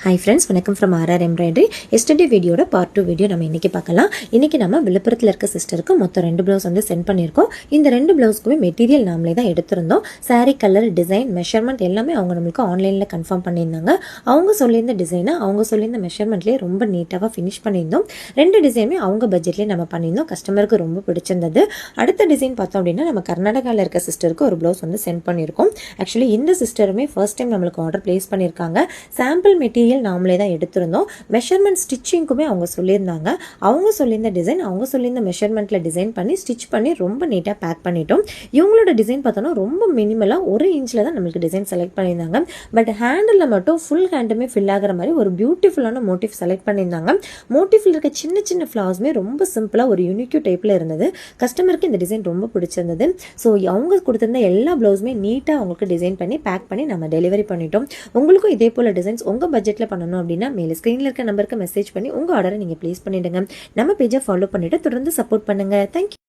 Hi friends, வணக்கம் from RR Embroidery. Yesterday வீடியோட part 2 video நம்ம இன்னைக்கு பார்க்கலாம். இன்னைக்கு நம்ம விழுப்புரத்துல இருக்க சிஸ்டருக்கு மொத்தம் 2 ப்ளவுஸ் வந்து சென்ட் பண்ணியிருக்கோம். இந்த 2 ப்ளவுஸ்க்குமே மெட்டீரியல் நாமளே தான் எடுத்திருந்தோம். saree கலர், டிசைன், மெஷர்மெண்ட் எல்லாமே அவங்க நம்மளுக்கு ஆன்லைன்ல கன்ஃபார்ம் பண்ணியிருந்தாங்க. அவங்க சொல்லியிருந்த டிசைனை அவங்க சொல்லியிருந்த மெஷர்மெண்ட்லேயே ரொம்ப நீட்டாக ஃபினிஷ் பண்ணியிருந்தோம். 2 டிசைனுமே அவங்க பட்ஜெட்லேயே நம்ம பண்ணியிருந்தோம். கஸ்டமருக்கு ரொம்ப பிடிச்சிருந்தது. அடுத்த டிசைன் பார்த்தோம் அப்படின்னா நம்ம கர்நாடகாவில் இருக்க சிஸ்டருக்கு ஒரு ப்ளவுஸ் வந்து சென்ட் பண்ணியிருக்கோம். ஆக்சுவலி இந்த சிஸ்டருமே ஃபர்ஸ்ட் டைம் நம்மளுக்கு ஆர்டர் பிளேஸ் பண்ணியிருக்காங்க. சாம்பிள் மெட்டீரியல் நாமளே தான் எடுத்திருந்தோம். மெஷர்மெண்ட் ஸ்டிச்சிங்க்குமே அவங்க சொல்லியிருந்தாங்க. அவங்க சொல்லியிருந்த டிசைன் அவங்க சொல்லியிருந்த மெஷர்மெண்ட்ல டிசைன் பண்ணி ஸ்டிச் பண்ணி ரொம்ப நீட்டாக பேக் பண்ணிட்டோம். இவங்களோட டிசைன் பார்த்தோன்னா ரொம்ப மினிமலாக 1 இன்ச்சில் தான் நம்மளுக்கு டிசைன் செலக்ட் பண்ணியிருந்தாங்க. பட் ஹேண்டில் மட்டும் ஃபுல் ஹேண்டுமே ஃபில் ஆகிற மாதிரி ஒரு பியூட்டிஃபுல்லான மோட்டிவ் செலக்ட் பண்ணியிருந்தாங்க. மோட்டிவ்ல இருக்க சின்ன சின்ன ஃப்ளவர்ஸுமே ரொம்ப சிம்பிளாக ஒரு யூனிக்யூ டைப்பில் இருந்தது. கஸ்டமருக்கு இந்த டிசைன் ரொம்ப பிடிச்சிருந்தது. ஸோ அவங்க கொடுத்திருந்த எல்லா ப்ளவுஸுமே நீட்டாக அவங்களுக்கு டிசைன் பண்ணி பேக் பண்ணி நம்ம டெலிவரி பண்ணிட்டோம். உங்களுக்கும் இதே போல் டிசைன்ஸ் உங்கள் பட்ஜெட்டில் பண்ணணும் அப்படின்னா மேலே ஸ்க்ரீனில் இருக்க நம்பருக்கு மெசேஜ் பண்ணி உங்கள் ஆர்டரை நீங்கள் ப்ளேஸ் பண்ணிவிடுங்க. நம்ம பேஜை ஃபாலோ பண்ணிவிட்டு தொடர்ந்து சப்போர்ட் பண்ணுங்கள். தேங்க்யூ.